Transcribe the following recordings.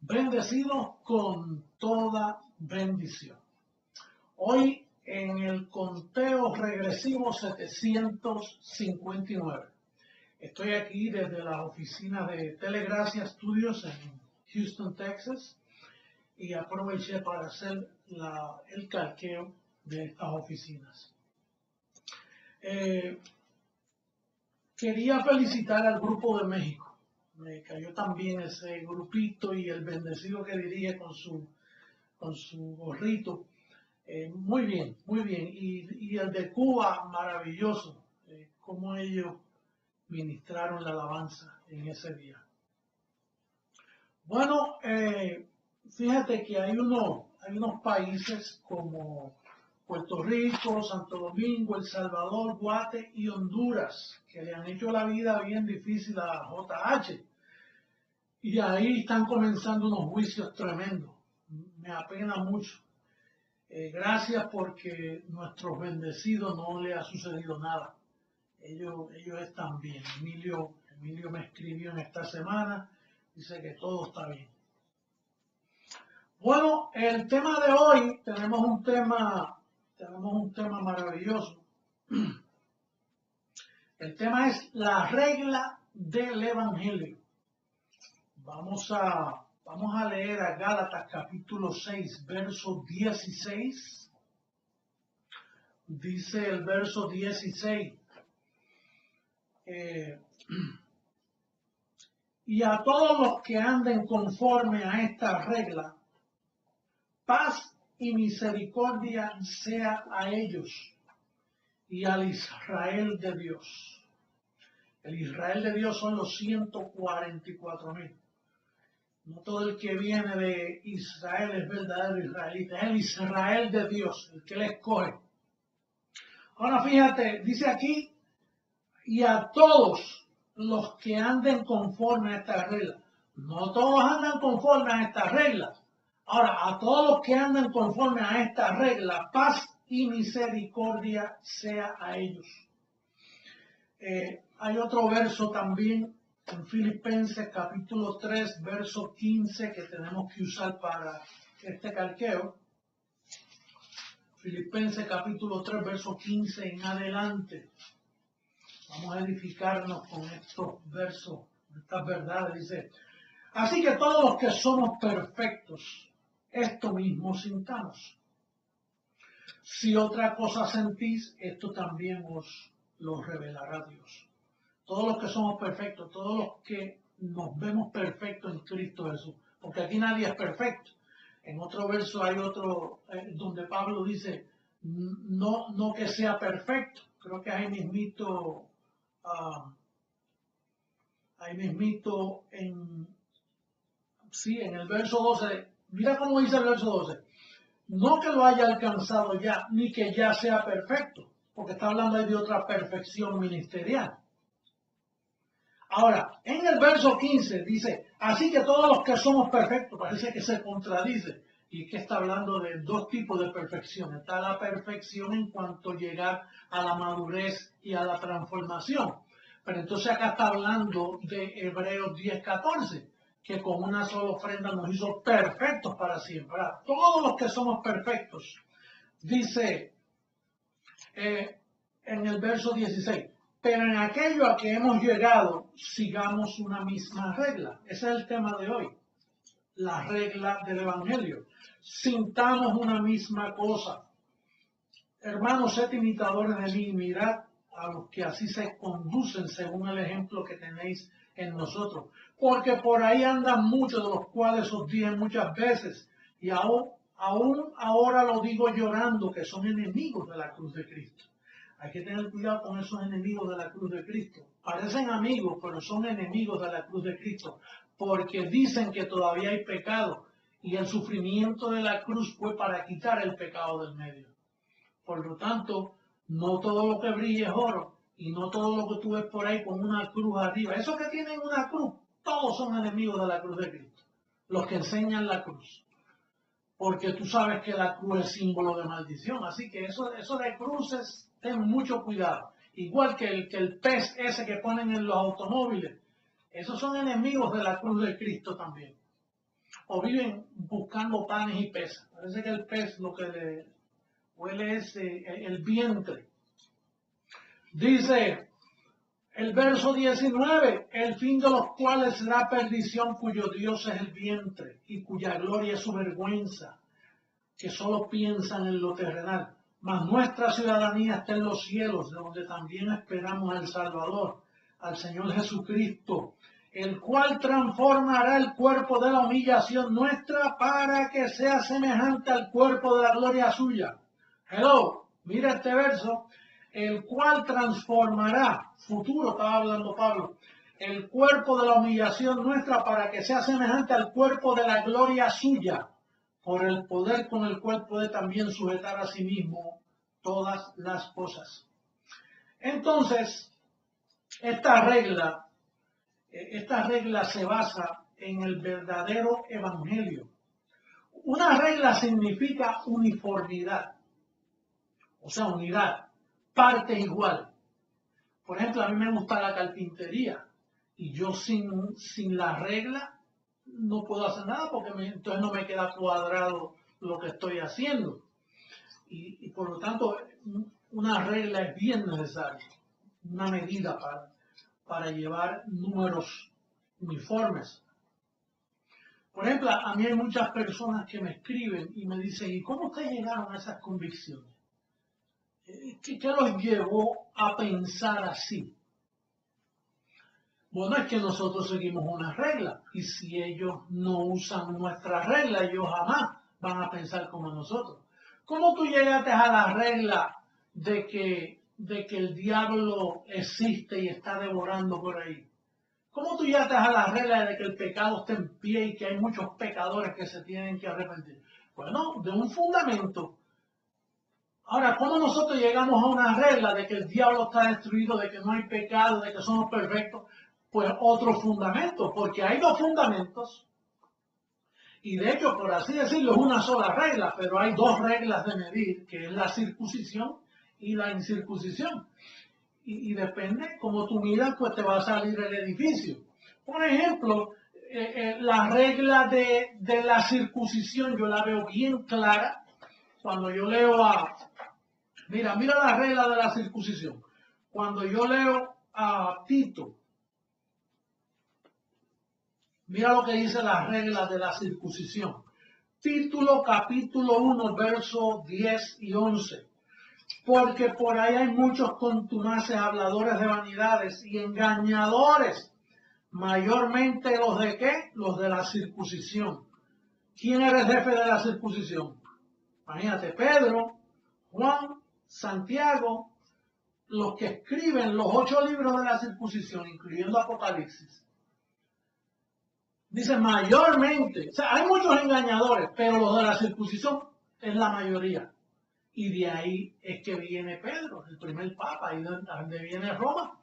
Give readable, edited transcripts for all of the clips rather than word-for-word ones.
Bendecidos con toda bendición. Hoy en el conteo regresivo 759. Estoy aquí desde las oficinas de Telegracia Studios en Houston, Texas, y aproveché para hacer el calqueo de estas oficinas. Quería felicitar al Grupo de México. Me cayó también ese grupito y el bendecido que dirige con su gorrito. Muy bien, muy bien. Y el de Cuba, maravilloso. Cómo ellos ministraron la alabanza en ese día. Bueno, fíjate que hay unos países como Puerto Rico, Santo Domingo, El Salvador, Guate y Honduras, que le han hecho la vida bien difícil a JH. Y ahí están comenzando unos juicios tremendos. Me apena mucho. Gracias porque nuestros bendecidos no le ha sucedido nada. Ellos están bien. Emilio me escribió en esta semana, dice que todo está bien. Bueno, el tema de hoy tenemos un tema maravilloso. El tema es la regla del Evangelio. Vamos a leer a Gálatas capítulo 6, verso 16. Dice el verso 16. Y a todos los que anden conforme a esta regla, paz y misericordia sea a ellos y al Israel de Dios. El Israel de Dios son los 144,000. No todo el que viene de Israel es verdadero israelita, es el Israel de Dios, el que él escoge. Ahora fíjate, dice aquí, y a todos los que anden conforme a esta regla. No todos andan conforme a esta regla. Ahora, a todos los que andan conforme a esta regla, paz y misericordia sea a ellos. Hay otro verso también en Filipenses capítulo 3, verso 15 que tenemos que usar para este calqueo. Filipenses capítulo 3, verso 15 en adelante. Vamos a edificarnos con estos versos, estas verdades. Dice, así que todos los que somos perfectos, esto mismo sintamos. Si otra cosa sentís, esto también os lo revelará Dios. Todos los que somos perfectos, todos los que nos vemos perfectos en Cristo Jesús, porque aquí nadie es perfecto. En otro verso hay otro donde Pablo dice, no que sea perfecto. Creo que ahí mismito en el verso 12, mira cómo dice el verso 12, no que lo haya alcanzado ya, ni que ya sea perfecto, porque está hablando ahí de otra perfección ministerial. Ahora, en el verso 15 dice, así que todos los que somos perfectos, parece que se contradice, y que está hablando de dos tipos de perfección. Está la perfección en cuanto a llegar a la madurez y a la transformación. Pero entonces acá está hablando de Hebreos 10:14, que con una sola ofrenda nos hizo perfectos para siempre. Todos los que somos perfectos, dice en el verso 16, pero en aquello a que hemos llegado, sigamos una misma regla. Ese es el tema de hoy, la regla del Evangelio. Sintamos una misma cosa. Hermanos, sed imitadores de mí y mirad a los que así se conducen según el ejemplo que tenéis en nosotros. Porque por ahí andan muchos, de los cuales os dije muchas veces, y aún ahora lo digo llorando, que son enemigos de la cruz de Cristo. Hay que tener cuidado con esos enemigos de la cruz de Cristo. Parecen amigos, pero son enemigos de la cruz de Cristo, porque dicen que todavía hay pecado, y el sufrimiento de la cruz fue para quitar el pecado del medio. Por lo tanto, no todo lo que brilla es oro, y no todo lo que tú ves por ahí con una cruz arriba. Esos que tienen una cruz, todos son enemigos de la cruz de Cristo, los que enseñan la cruz. Porque tú sabes que la cruz es símbolo de maldición, así que eso de cruces, ten mucho cuidado. Igual que el pez ese que ponen en los automóviles, esos son enemigos de la cruz de Cristo también. o viven buscando panes y peces. Parece que el pez lo que le huele es el vientre. Dice el verso 19, el fin de los cuales será perdición, cuyo Dios es el vientre y cuya gloria es su vergüenza, que solo piensan en lo terrenal. Mas nuestra ciudadanía está en los cielos, de donde también esperamos al Salvador, al Señor Jesucristo, el cual transformará el cuerpo de la humillación nuestra para que sea semejante al cuerpo de la gloria suya. Hello, mira este verso, el cual transformará, futuro estaba hablando Pablo, el cuerpo de la humillación nuestra para que sea semejante al cuerpo de la gloria suya, por el poder con el cual puede también sujetar a sí mismo todas las cosas. Entonces, esta regla se basa en el verdadero evangelio. Una regla significa uniformidad, o sea, unidad, parte igual. Por ejemplo, a mí me gusta la carpintería y yo sin la regla no puedo hacer nada porque entonces no me queda cuadrado lo que estoy haciendo. Y por lo tanto, una regla es bien necesaria, una medida para llevar números uniformes. Por ejemplo, a mí hay muchas personas que me escriben y me dicen, ¿y cómo ustedes llegaron a esas convicciones? ¿Qué los llevó a pensar así? Bueno, es que nosotros seguimos una regla y si ellos no usan nuestra regla, ellos jamás van a pensar como nosotros. ¿Cómo tú llegaste a la regla de que el diablo existe y está devorando por ahí? ¿Cómo tú llegaste a la regla de que el pecado está en pie y que hay muchos pecadores que se tienen que arrepentir? Bueno, de un fundamento. Ahora, ¿cómo nosotros llegamos a una regla de que el diablo está destruido, de que no hay pecado, de que somos perfectos? Pues otro fundamento, porque hay dos fundamentos. Y de hecho, por así decirlo, es una sola regla, pero hay dos reglas de medir, que es la circuncisión y la incircuncisión. Y depende, como tú miras, pues te va a salir el edificio. Por ejemplo, la regla de la circuncisión yo la veo bien clara cuando yo leo mira la regla de la circuncisión. Cuando yo leo a Tito, mira lo que dice la regla de la circuncisión. Título, capítulo 1, versos 10 y 11. Porque por ahí hay muchos contumaces, habladores de vanidades y engañadores. Mayormente los de ¿qué? Los de la circuncisión. ¿Quién era el jefe de la circuncisión? Imagínate, Pedro, Juan, Santiago, los que escriben los 8 libros de la circuncisión, incluyendo Apocalipsis. Dice mayormente, o sea, hay muchos engañadores, pero los de la circuncisión es la mayoría. Y de ahí es que viene Pedro, el primer papa, y de donde viene Roma.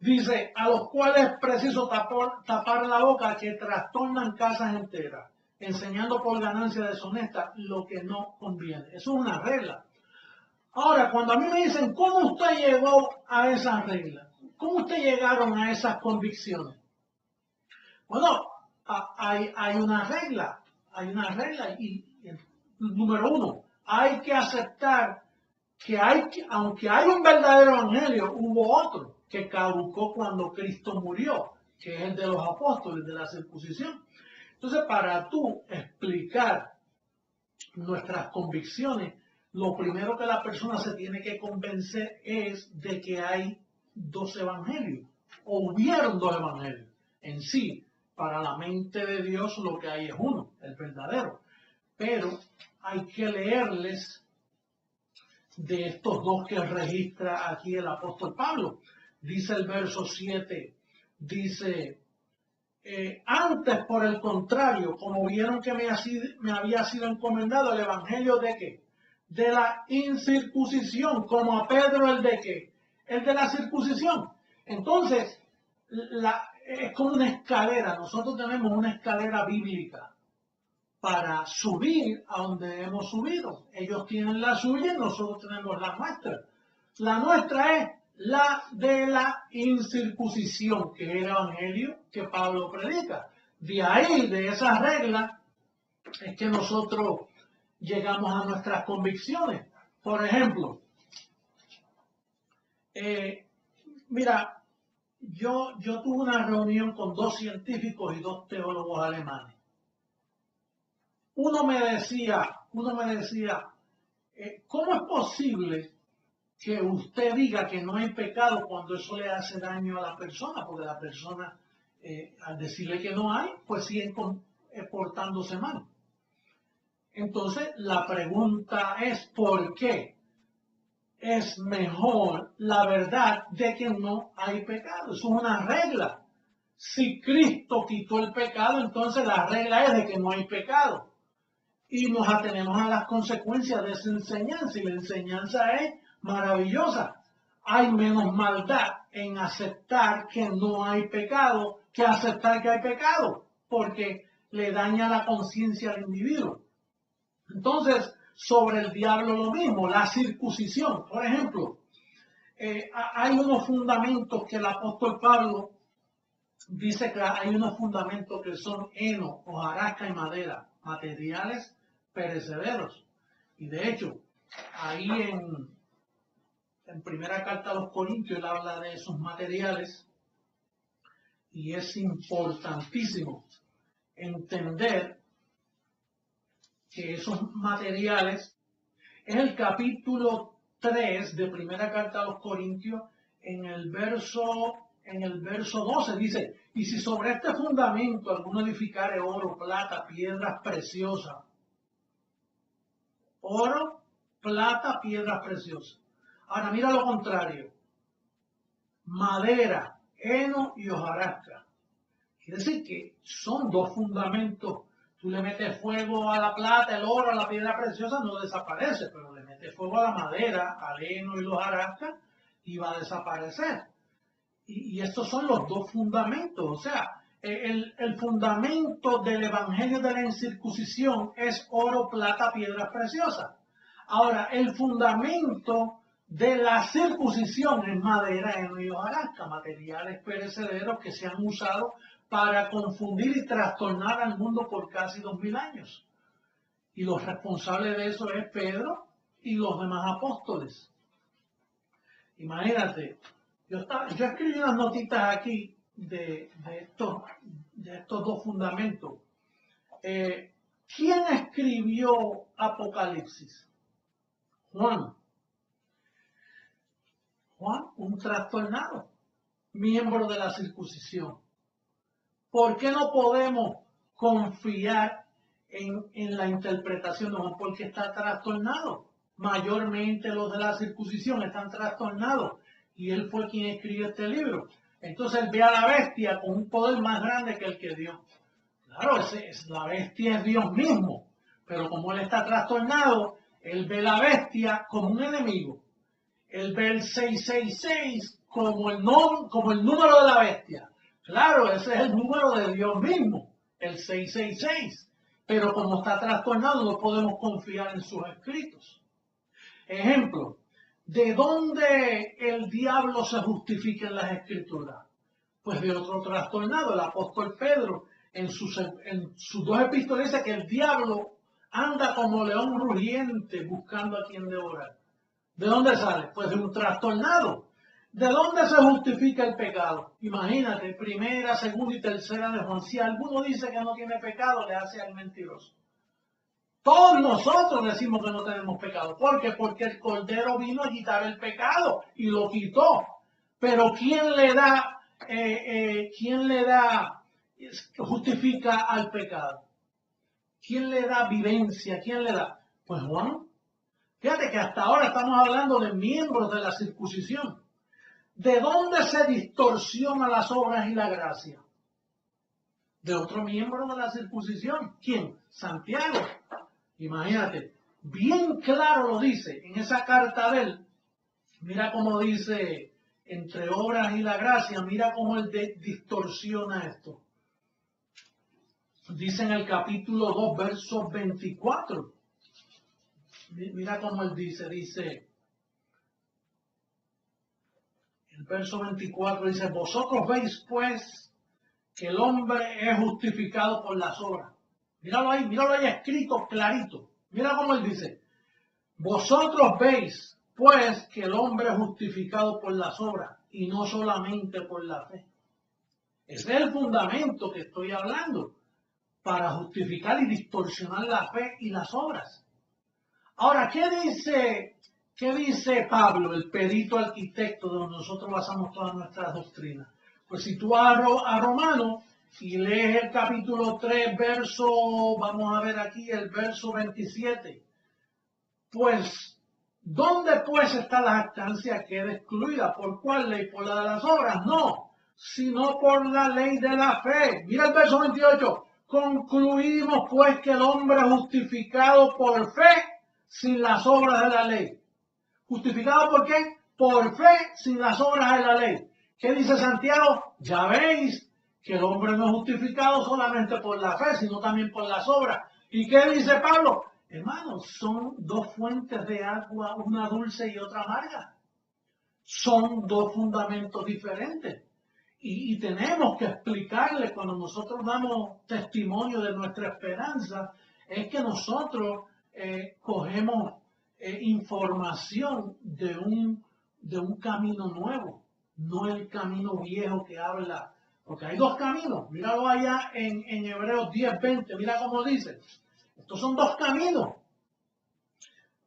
Dice, a los cuales es preciso tapar la boca, que trastornan casas enteras, enseñando por ganancia deshonesta lo que no conviene. Eso es una regla. Ahora, cuando a mí me dicen, ¿cómo usted llegó a esas reglas? ¿Cómo usted llegaron a esas convicciones? Bueno, hay una regla y número uno, hay que aceptar que aunque hay un verdadero evangelio, hubo otro que caducó cuando Cristo murió, que es el de los apóstoles, de la circuncisión. Entonces, para tú explicar nuestras convicciones, lo primero que la persona se tiene que convencer es de que hay dos evangelios, o hubieron dos evangelios. En sí, para la mente de Dios lo que hay es uno, el verdadero. Pero hay que leerles de estos dos que registra aquí el apóstol Pablo. Dice el verso 7, dice, antes por el contrario, como vieron que me había sido encomendado el evangelio de qué, de la incircuncisión, como a Pedro el de qué, el de la circuncisión. Entonces, es como una escalera, nosotros tenemos una escalera bíblica para subir a donde hemos subido. Ellos tienen la suya y nosotros tenemos la nuestra. La nuestra es la de la incircuncisión, que es el evangelio que Pablo predica. De ahí, de esa regla, es que nosotros llegamos a nuestras convicciones. Por ejemplo, mira, yo tuve una reunión con 2 científicos y 2 teólogos alemanes. Uno me decía, ¿cómo es posible que usted diga que no hay pecado cuando eso le hace daño a la persona? Porque la persona, al decirle que no hay, pues sigue portándose mal. Entonces, la pregunta es, ¿por qué es mejor la verdad de que no hay pecado? Eso es una regla. Si Cristo quitó el pecado, entonces la regla es de que no hay pecado. Y nos atenemos a las consecuencias de esa enseñanza. Y la enseñanza es maravillosa. Hay menos maldad en aceptar que no hay pecado que aceptar que hay pecado, porque le daña la conciencia al individuo. Entonces, sobre el diablo lo mismo, la circuncisión. Por ejemplo, hay unos fundamentos que el apóstol Pablo dice que hay unos fundamentos que son heno, hojarasca y madera, materiales perecederos. Y de hecho, ahí en primera carta a los Corintios él habla de esos materiales y es importantísimo entender que esos materiales es el capítulo 3 de primera carta a los Corintios en el verso 12 dice, y si sobre este fundamento alguno edificare oro, plata, piedras preciosas, oro, plata, piedras preciosas. Ahora mira lo contrario, madera, heno y hojarasca. Quiere decir que son 2 fundamentos. Tú le metes fuego a la plata, el oro, a la piedra preciosa, no desaparece, pero le metes fuego a la madera, al heno y los hojarasca y va a desaparecer. Y estos son los 2 fundamentos. O sea, el fundamento del evangelio de la incircuncisión es oro, plata, piedras preciosas. Ahora, el fundamento de la circuncisión es madera, heno y hojarasca, materiales perecederos que se han usado para confundir y trastornar al mundo por casi 2000 años. Y los responsables de eso es Pedro y los demás apóstoles. Imagínate, yo escribí unas notitas aquí de estos 2 fundamentos. ¿Quién escribió Apocalipsis? Juan. Juan, un trastornado, miembro de la circuncisión. ¿Por qué no podemos confiar en la interpretación de Juan? Porque está trastornado. Mayormente los de la circuncisión están trastornados. Y él fue quien escribió este libro. Entonces él ve a la bestia con un poder más grande que el que Dios. Claro, la bestia es Dios mismo. Pero como él está trastornado, él ve la bestia como un enemigo. Él ve el 666 como el número de la bestia. Claro, ese es el número de Dios mismo, el 666. Pero como está trastornado, no podemos confiar en sus escritos. Ejemplo, ¿de dónde el diablo se justifica en las escrituras? Pues de otro trastornado, el apóstol Pedro, en sus 2 epístolas dice que el diablo anda como león rugiente buscando a quien devorar. ¿De dónde sale? Pues de un trastornado. ¿De dónde se justifica el pecado? Imagínate, primera, segunda y tercera de Juan. Si alguno dice que no tiene pecado, le hace al mentiroso. Todos nosotros decimos que no tenemos pecado. ¿Por qué? Porque el Cordero vino a quitar el pecado y lo quitó. Pero ¿quién le justifica al pecado? ¿Quién le da vivencia? ¿Quién le da? Pues Juan. Fíjate que hasta ahora estamos hablando de miembros de la circuncisión. ¿De dónde se distorsionan las obras y la gracia? De otro miembro de la circuncisión. ¿Quién? Santiago. Imagínate, bien claro lo dice en esa carta de él. Mira cómo dice, entre obras y la gracia, mira cómo él distorsiona esto. Dice en el capítulo 2, verso 24. Mira cómo él dice, el verso 24 dice, vosotros veis pues que el hombre es justificado por las obras. míralo ahí escrito clarito. Mira cómo él dice, vosotros veis, pues, que el hombre es justificado por las obras y no solamente por la fe. Ese es el fundamento que estoy hablando para justificar y distorsionar la fe y las obras. Ahora, ¿qué dice Pablo, el perito arquitecto donde nosotros basamos todas nuestras doctrinas? Pues si tú vas a Romanos y lees el capítulo 3, vamos a ver aquí el verso 27, pues, ¿dónde pues está la jactancia que queda excluida? ¿Por cuál ley? ¿Por la de las obras? No, sino por la ley de la fe. Mira el verso 28. Concluimos pues que el hombre es justificado por fe sin las obras de la ley. ¿Justificado por qué? Por fe sin las obras de la ley. ¿Qué dice Santiago? Ya veis que el hombre no es justificado solamente por la fe, sino también por las obras. ¿Y qué dice Pablo? Hermanos, son dos fuentes de agua, una dulce y otra amarga. Son dos fundamentos diferentes. Y tenemos que explicarle cuando nosotros damos testimonio de nuestra esperanza, es que nosotros cogemos información de un camino nuevo, no el camino viejo que habla. Porque hay dos caminos. Míralo allá en Hebreos 10:20. Mira cómo dice. Estos son dos caminos.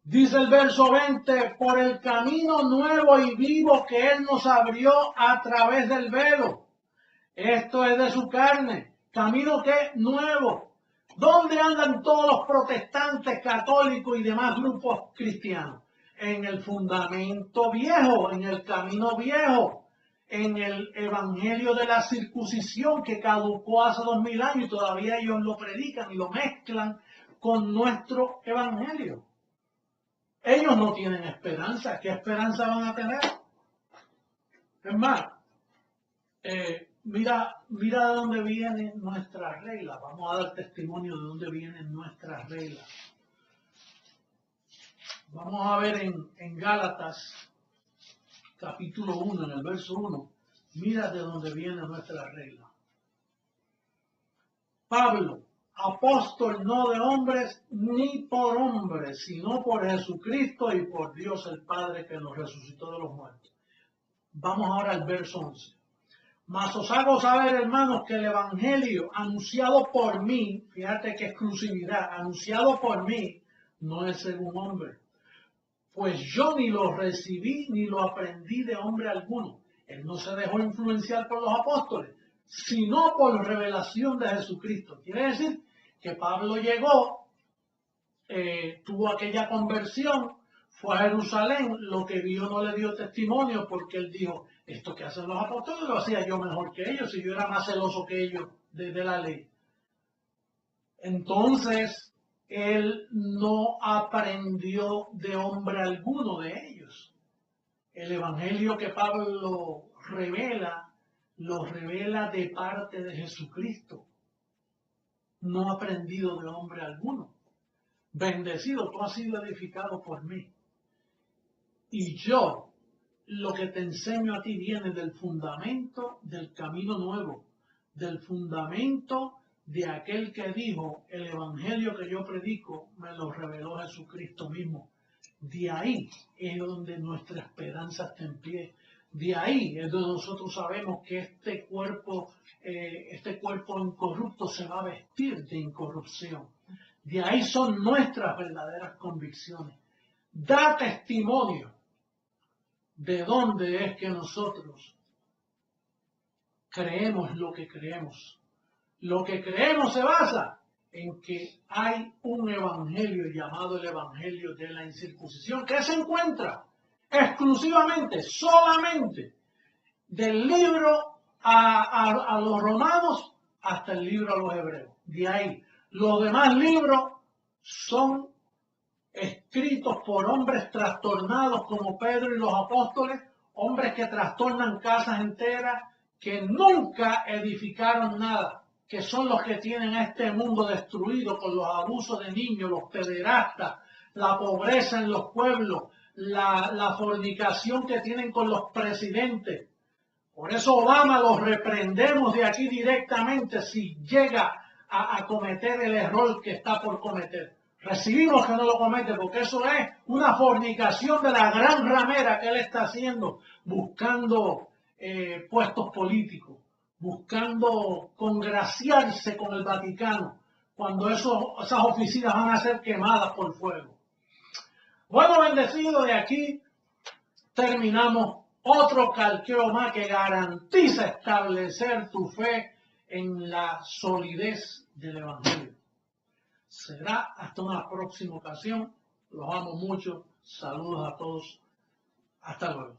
Dice el verso 20, por el camino nuevo y vivo que Él nos abrió a través del velo. Esto es de su carne. Camino que nuevo. ¿Dónde andan todos los protestantes, católicos y demás grupos cristianos? En el fundamento viejo, en el camino viejo, en el evangelio de la circuncisión que caducó hace 2000 años y todavía ellos lo predican y lo mezclan con nuestro evangelio. Ellos no tienen esperanza. ¿Qué esperanza van a tener? Es más, mira de dónde vienen nuestras reglas. Vamos a dar testimonio de dónde vienen nuestras reglas. Vamos a ver en Gálatas, capítulo 1, en el verso 1. Mira de dónde vienen nuestras reglas. Pablo, apóstol no de hombres ni por hombres, sino por Jesucristo y por Dios el Padre que nos resucitó de los muertos. Vamos ahora al verso 11. Mas os hago saber, hermanos, que el evangelio anunciado por mí, fíjate qué exclusividad, anunciado por mí, no es según hombre. Pues yo ni lo recibí ni lo aprendí de hombre alguno. Él no se dejó influenciar por los apóstoles, sino por revelación de Jesucristo. Quiere decir que Pablo llegó, tuvo aquella conversión, fue a Jerusalén, lo que vio no le dio testimonio porque él dijo, esto que hacen los apóstoles lo hacía yo mejor que ellos, y yo era más celoso que ellos de la ley. Entonces, él no aprendió de hombre alguno de ellos. El evangelio que Pablo revela, lo revela de parte de Jesucristo. No ha aprendido de hombre alguno. Bendecido, tú has sido edificado por mí. Y yo, lo que te enseño a ti viene del fundamento del camino nuevo, del fundamento de aquel que dijo, el evangelio que yo predico me lo reveló Jesucristo mismo. De ahí es donde nuestra esperanza está en pie. De ahí es donde nosotros sabemos que este cuerpo incorrupto se va a vestir de incorrupción. De ahí son nuestras verdaderas convicciones. Da testimonio de dónde es que nosotros creemos lo que creemos. Lo que creemos se basa en que hay un evangelio llamado el evangelio de la incircuncisión que se encuentra exclusivamente, solamente del libro a los romanos hasta el libro a los hebreos. De ahí, los demás libros son escritos por hombres trastornados como Pedro y los apóstoles, hombres que trastornan casas enteras, que nunca edificaron nada, que son los que tienen a este mundo destruido con los abusos de niños, los pederastas, la pobreza en los pueblos, la fornicación que tienen con los presidentes. Por eso Obama los reprendemos de aquí directamente si llega a cometer el error que está por cometer. Recibimos que no lo comete, porque eso es una fornicación de la gran ramera que él está haciendo, buscando puestos políticos, buscando congraciarse con el Vaticano, cuando esas oficinas van a ser quemadas por fuego. Bueno, bendecido, de aquí terminamos otro calqueo más que garantiza establecer tu fe en la solidez del Evangelio. Será hasta una próxima ocasión. Los amo mucho. Saludos a todos. Hasta luego.